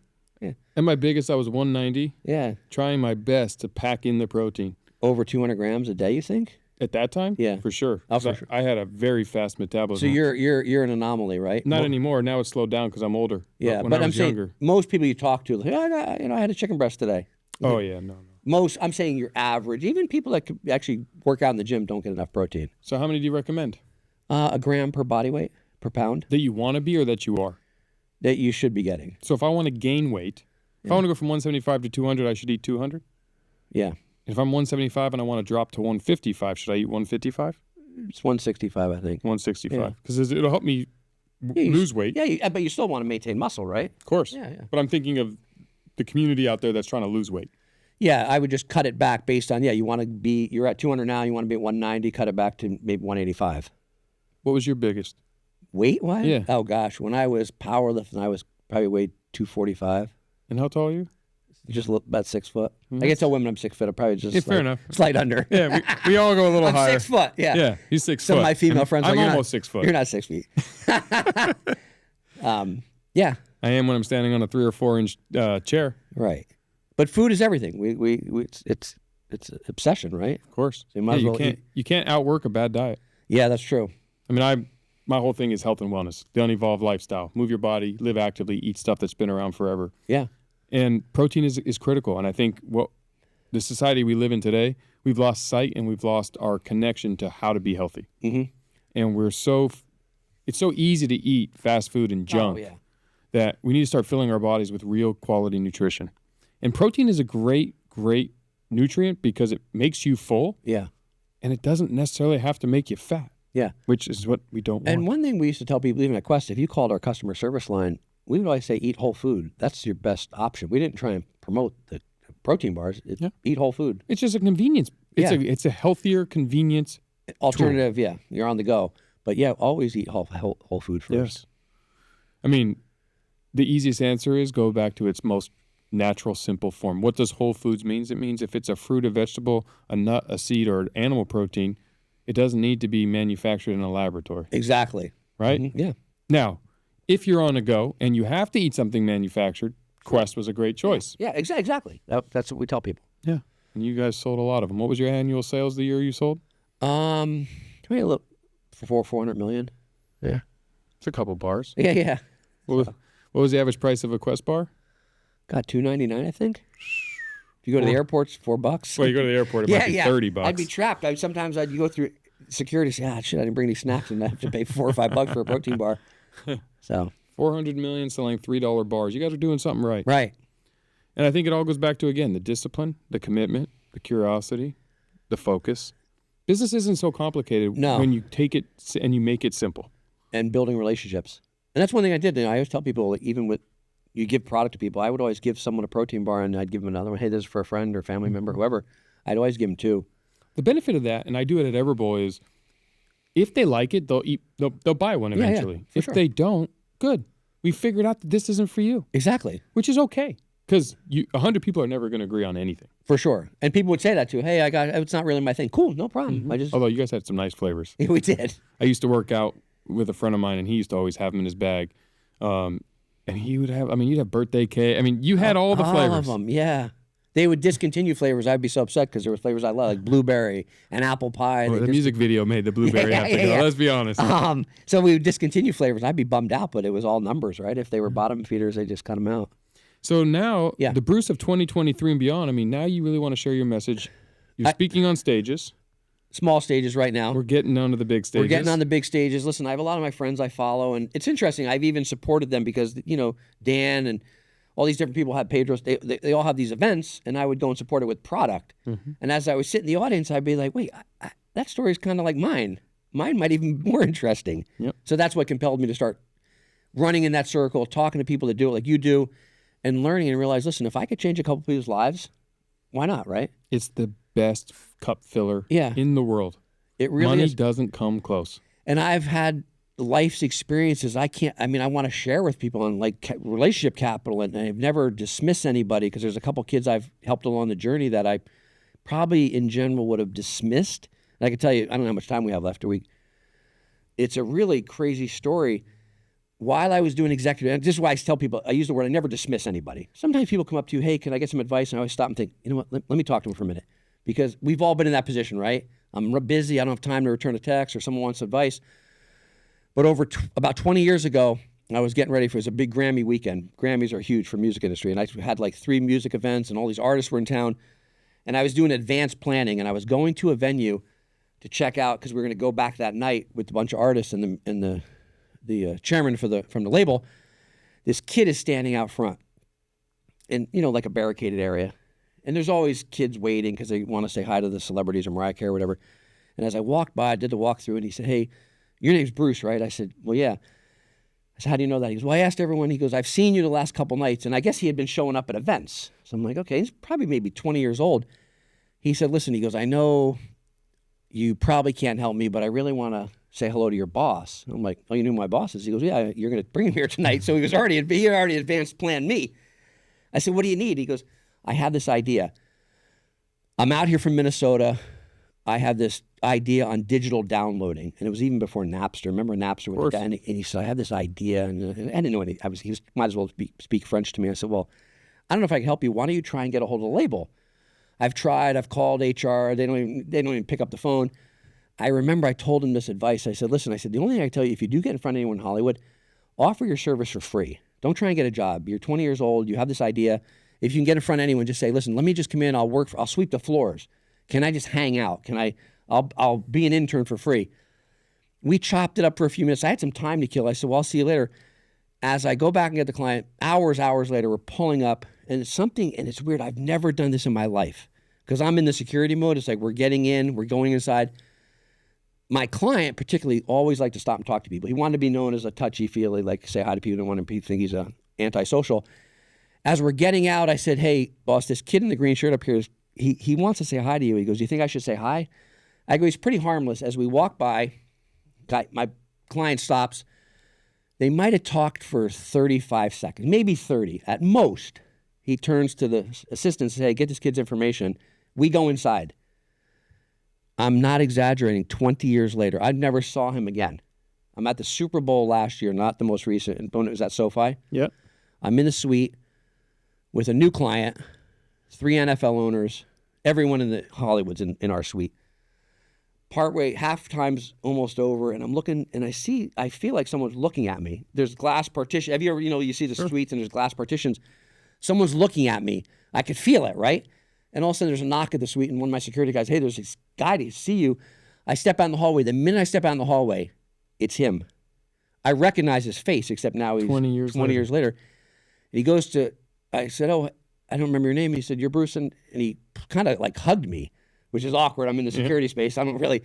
Yeah. And my biggest, I was 190. Yeah. Trying my best to pack in the protein. Over 200 grams a day, you think? At that time? Yeah. For sure. Oh, for 'Cause sure. I had a very fast metabolism. So you're an anomaly, right? Not anymore. Now it's slowed down because I'm older. Yeah, when but I I'm was saying younger. most people you talk to, like, I had a chicken breast today. Oh, yeah. No. I'm saying your average, even people that could actually work out in the gym don't get enough protein. So how many do you recommend? A gram per body weight, per pound, That you want to be or that you are? that you should be getting. So if I want to gain weight, if I want to go from 175 to 200, I should eat 200? Yeah. If I'm 175 and I want to drop to 155, should I eat 155? It's 165, I think. 165. Because it'll help me lose weight. Yeah, but you still want to maintain muscle, right? Of course. Yeah. But I'm thinking of the community out there that's trying to lose weight. Yeah, I would just cut it back based on, you're at 200 now, you want to be at 190, cut it back to maybe 185. What was your biggest? Weight-wise? Yeah. Oh, gosh. When I was powerlifting, I was probably weighed 245. And how tall are you? Just about 6 foot. I can tell women I'm 6 foot. I'm probably just fair enough. slight under. Yeah, we all go a little I'm higher. 6 foot. Yeah. Yeah, he's 6 Some foot. of my female And friends I'm are like, almost 6 foot. You're not 6 feet. Yeah. I am when I'm standing on a 3 or 4 inch chair. Right. But food is everything. It's an obsession, right? Of course. So you might as well eat. You can't outwork a bad diet. Yeah, that's true. I mean, my whole thing is health and wellness, the unevolved lifestyle. Move your body, live actively, eat stuff that's been around forever. Yeah. And protein is critical. And I think the society we live in today, we've lost sight and we've lost our connection to how to be healthy. Mm-hmm. And it's so easy to eat fast food and junk that we need to start filling our bodies with real quality nutrition. And protein is a great, great nutrient because it makes you full. Yeah. And it doesn't necessarily have to make you fat. Yeah. Which is what we don't want. And one thing we used to tell people, even at Quest, if you called our customer service line, we would always say eat whole food. That's your best option. We didn't try and promote the protein bars. Eat whole food. It's just a convenience. It's a healthier convenience alternative. Tool. Yeah, you're on the go. But yeah, always eat whole food first. Yes. I mean, the easiest answer is go back to its most natural, simple form. What does whole foods mean? It means if it's a fruit, a vegetable, a nut, a seed, or an animal protein, it doesn't need to be manufactured in a laboratory. Exactly. Right? Mm-hmm. Yeah. Now, if you're on a go and you have to eat something manufactured, Quest was a great choice. Yeah, exactly. That's what we tell people. Yeah. And you guys sold a lot of them. What was your annual sales the year you sold? Maybe a little for 400 million. Yeah. It's a couple bars. Yeah. What was the average price of a Quest bar? God, $2.99, I think. If you go to the airport, it's $4. Well, you go to the airport, it might be $30. I'd be trapped. Sometimes I'd go through security and say, shit, I didn't bring any snacks, and I have to pay $4 or $5 for a protein bar. So 400 million selling $3 bars. You guys are doing something right. Right. And I think it all goes back to, again, the discipline, the commitment, the curiosity, the focus. Business isn't so complicated when you take it and you make it simple. And building relationships. And that's one thing I did. I always tell people, like, even with you give product to people, I would always give someone a protein bar and I'd give them another one. Hey, this is for a friend or family member, whoever. I'd always give them two. The benefit of that, and I do it at Everbowl, is if they like it, they'll buy one eventually. If they don't, good. We figured out that this isn't for you. Exactly. Which is okay. Because 100 people are never going to agree on anything. For sure. And people would say that too. Hey, it's not really my thing. Cool, no problem. Mm-hmm. Although you guys had some nice flavors. We did. I used to work out with a friend of mine, and he used to always have them in his bag. And he would have, you'd have birthday cake. You had all the flavors. All of them, yeah. They would discontinue flavors. I'd be so upset because there were flavors I love, like blueberry and apple pie. The music video made the blueberry have to go. Let's be honest. So we would discontinue flavors. I'd be bummed out, but it was all numbers, right? If they were bottom feeders, they just cut them out. So now, the Bruce of 2023 and beyond, now you really want to share your message. You're speaking on stages. Small stages right now. We're getting on to the big stages. We're getting on the big stages. Listen, I have a lot of my friends I follow, and it's interesting. I've even supported them because, Dan and all these different people have Pedro's. They all have these events, and I would go and support it with product. Mm-hmm. And as I would sit in the audience, I'd be like, wait, that story is kind of like mine. Mine might even be more interesting. Yep. So that's what compelled me to start running in that circle, talking to people that do it like you do, and learning and realize, listen, if I could change a couple people's lives, why not, right? It's the best cup filler Yeah. in the world. It really Money is. doesn't come close. And I've had life's experiences I want to share with people on like relationship capital, and I've never dismissed anybody because there's a couple kids I've helped along the journey that I probably in general would have dismissed. And I can tell you, I don't know how much time we have left. It's a really crazy story. While I was doing executive, and this is why I tell people, I use the word, I never dismiss anybody. Sometimes people come up to you, hey, can I get some advice? And I always stop and think, you know what, let me talk to them for a minute. Because we've all been in that position, right? I'm busy, I don't have time to return a text, or someone wants advice. But about 20 years ago, I was getting ready for, it was a big Grammy weekend. Grammys are huge for music industry. And I had like 3 music events, and all these artists were in town. And I was doing advanced planning, and I was going to a venue to check out, because we were going to go back that night with a bunch of artists and the chairman from the label. This kid is standing out front in, like a barricaded area. And there's always kids waiting because they want to say hi to the celebrities or Mariah Carey or whatever. And as I walked by, I did the walkthrough, and he said, hey, your name's Bruce, right? I said, well, yeah. I said, how do you know that? He goes, well, I asked everyone. He goes, I've seen you the last couple nights. And I guess he had been showing up at events. So I'm like, okay, he's probably maybe 20 years old. He said, listen, he goes, I know you probably can't help me, but I really want to say hello to your boss. I'm like, oh, you knew who my boss is? He goes, yeah, you're going to bring him here tonight. So he already advanced planned me. I said, what do you need? He goes, I have this idea. I'm out here from Minnesota. I have this idea on digital downloading. And it was even before Napster. Remember Napster? With and he said, I have this idea. And I didn't know anything. He might as well speak French to me. I said, well, I don't know if I can help you. Why don't you try and get a hold of the label? I've tried. I've called HR. They don't even pick up the phone. I remember I told him this advice. I said, listen, the only thing I can tell you, if you do get in front of anyone in Hollywood, offer your service for free. Don't try and get a job. You're 20 years old. You have this idea. If you can get in front of anyone, just say, listen, let me just come in. I'll sweep the floors. Can I just hang out? I'll be an intern for free. We chopped it up for a few minutes. I had some time to kill. I said, well, I'll see you later. As I go back and get the client, hours later, we're pulling up, and it's weird. I've never done this in my life because I'm in the security mode. It's like we're getting in, we're going inside. My client particularly always liked to stop and talk to people. He wanted to be known as a touchy-feely, like say hi to people, don't want to think he's antisocial. As we're getting out, I said, hey, boss, this kid in the green shirt up here, he wants to say hi to you. He goes, do you think I should say hi? I go, he's pretty harmless. As we walk by, my client stops. They might have talked for 35 seconds, maybe 30 at most. He turns to the assistant and says, hey, get this kid's information. We go inside. I'm not exaggerating. 20 years later, I never saw him again. I'm at the Super Bowl last year, not the most recent. And it was at SoFi. Yeah. I'm in the suite with a new client, 3 NFL owners, everyone in the Hollywood's in our suite. Partway, halftime's almost over, and I'm looking, and I feel like someone's looking at me. There's glass partition. Have you ever, you see the suites and there's glass partitions. Someone's looking at me. I could feel it, right? And all of a sudden there's a knock at the suite, and one of my security guys, hey, there's this guy to see you. I step out in the hallway. The minute I step out in the hallway, it's him. I recognize his face, except now he's 20 years later. And he goes to, I said, oh, I don't remember your name. He said, you're Bruce. And he kind of like hugged me, which is awkward. I'm in the security space. I don't really.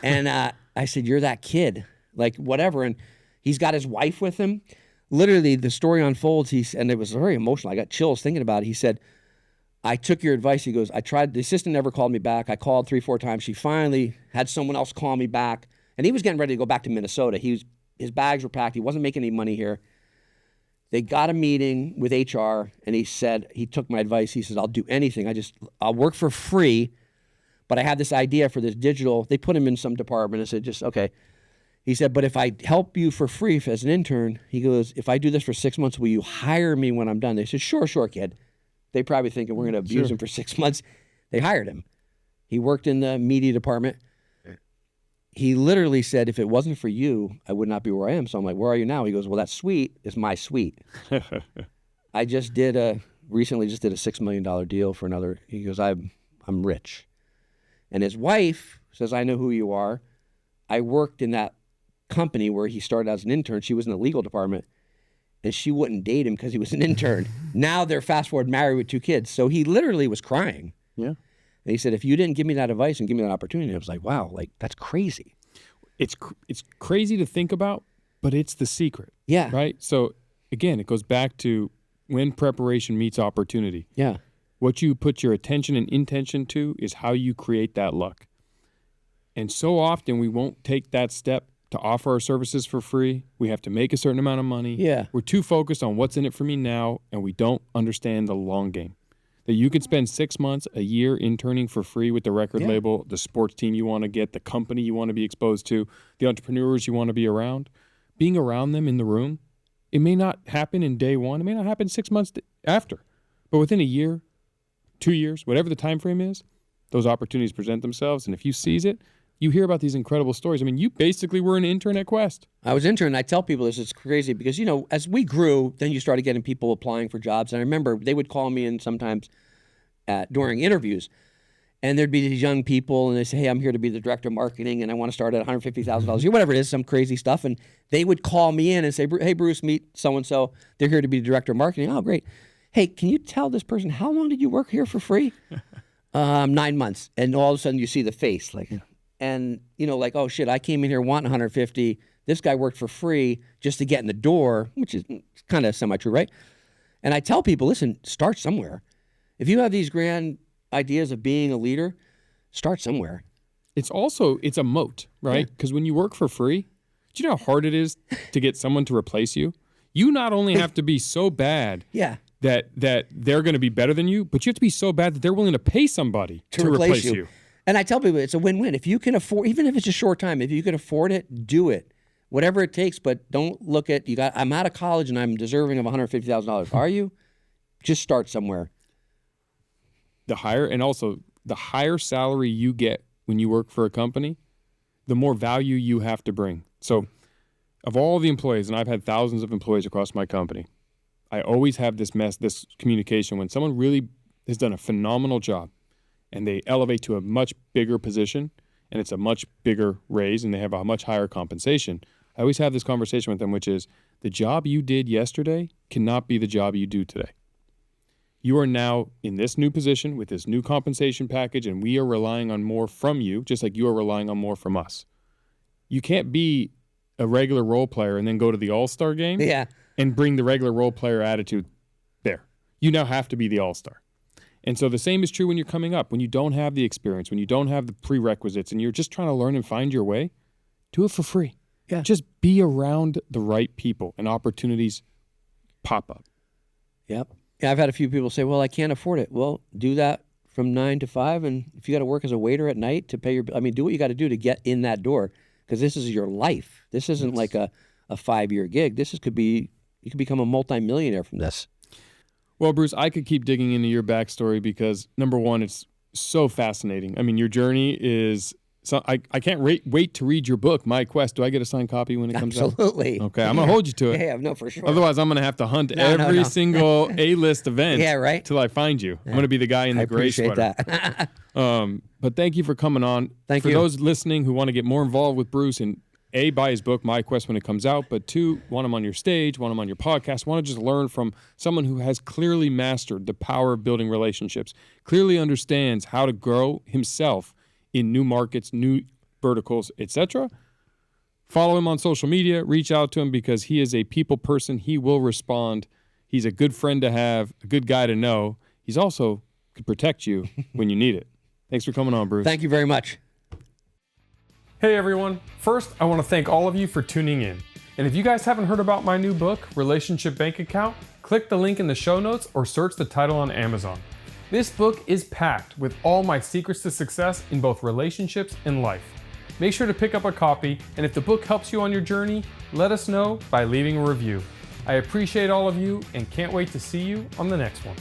And I said, you're that kid, like whatever. And he's got his wife with him. Literally, the story unfolds. And it was very emotional. I got chills thinking about it. He said, I took your advice. He goes, I tried. The assistant never called me back. I called 3-4 times. She finally had someone else call me back. And he was getting ready to go back to Minnesota. His bags were packed. He wasn't making any money here. They got a meeting with HR, and he took my advice. He says, I'll do anything. I'll work for free, but I have this idea for this digital. They put him in some department and said, just, okay. He said, but if I help you for free as an intern, he goes, if I do this for 6 months, will you hire me when I'm done? They said, sure, kid. They probably thinking we're going to abuse him for 6 months. They hired him. He worked in the media department. He literally said, if it wasn't for you, I would not be where I am. So I'm like, where are you now? He goes, well, that suite is my suite. I recently did a $6 million deal for another. He goes, I'm rich. And his wife says, I know who you are. I worked in that company where he started as an intern. She was in the legal department, and she wouldn't date him because he was an intern. Now they're fast forward married with 2 kids. So he literally was crying. Yeah. And he said, if you didn't give me that advice and give me that opportunity, I was like, wow, like that's crazy. It's crazy to think about, but it's the secret. Yeah. Right? So again, it goes back to when preparation meets opportunity. Yeah. What you put your attention and intention to is how you create that luck. And so often we won't take that step to offer our services for free. We have to make a certain amount of money. Yeah. We're too focused on what's in it for me now, and we don't understand the long game. That you can spend 6 months, a year interning for free with the record label, the sports team you want to get, the company you want to be exposed to, the entrepreneurs you want to be around. Being around them in the room, it may not happen in day one. It may not happen 6 months after. But within a year, 2 years, whatever the time frame is, those opportunities present themselves. And if you seize it, you hear about these incredible stories. I mean, you basically were an intern at Quest. I was intern. I tell people this. It's crazy because, as we grew, then you started getting people applying for jobs. And I remember they would call me in sometimes during interviews. And there'd be these young people, and they say, hey, I'm here to be the director of marketing, and I want to start at $150,000 a year, whatever it is, some crazy stuff. And they would call me in and say, hey, Bruce, meet so-and-so. They're here to be the director of marketing. Oh, great. Hey, can you tell this person, how long did you work here for free? 9 months. And all of a sudden you see the face. And, oh, shit, I came in here wanting 150. This guy worked for free just to get in the door, which is kind of semi-true, right? And I tell people, listen, start somewhere. If you have these grand ideas of being a leader, start somewhere. It's a moat, right? Because when you work for free, do you know how hard it is to get someone to replace you? You not only have to be so bad that they're going to be better than you, but you have to be so bad that they're willing to pay somebody to replace you. And I tell people it's a win-win. If you can afford, even if it's a short time, if you can afford it, do it. Whatever it takes, but don't look at, I'm out of college and I'm deserving of $150,000. Are you? Just start somewhere. The higher salary you get when you work for a company, the more value you have to bring. So of all the employees, and I've had thousands of employees across my company, I always have this communication when someone really has done a phenomenal job and they elevate to a much bigger position and it's a much bigger raise and they have a much higher compensation. I always have this conversation with them, which is the job you did yesterday cannot be the job you do today. You are now in this new position with this new compensation package, and we are relying on more from you, just like you are relying on more from us. You can't be a regular role player and then go to the all-star game and bring the regular role player attitude there. You now have to be the all-star. And so the same is true when you're coming up. When you don't have the experience, when you don't have the prerequisites, and you're just trying to learn and find your way, do it for free. Yeah. Just be around the right people and opportunities pop up. Yep. Yeah, I've had a few people say, well, I can't afford it. Well, do that from 9 to 5. And if you got to work as a waiter at night to pay do what you got to do to get in that door. Because this is your life. This isn't like a 5-year gig. You could become a multimillionaire from this. Well, Bruce, I could keep digging into your backstory because, number one, it's so fascinating. I mean, your journey is... So I can't wait to read your book, My Quest. Do I get a signed copy when it comes out? Absolutely. Okay, I'm going to hold you to it. Yeah, no, for sure. Otherwise, I'm going to have to hunt every single A-list event till I find you. I'm going to be the guy in the gray sweater. I appreciate that. But thank you for coming on. Thank you. For those listening who want to get more involved with Bruce and A, buy his book, My Quest, when it comes out, but 2, want him on your stage, want him on your podcast, want to just learn from someone who has clearly mastered the power of building relationships, clearly understands how to grow himself in new markets, new verticals, etc. Follow him on social media, reach out to him because he is a people person. He will respond. He's a good friend to have, a good guy to know. He's also could protect you when you need it. Thanks for coming on, Bruce. Thank you very much. Hey everyone. First, I want to thank all of you for tuning in. And if you guys haven't heard about my new book, Relationship Bank Account, click the link in the show notes or search the title on Amazon. This book is packed with all my secrets to success in both relationships and life. Make sure to pick up a copy, and if the book helps you on your journey, let us know by leaving a review. I appreciate all of you and can't wait to see you on the next one.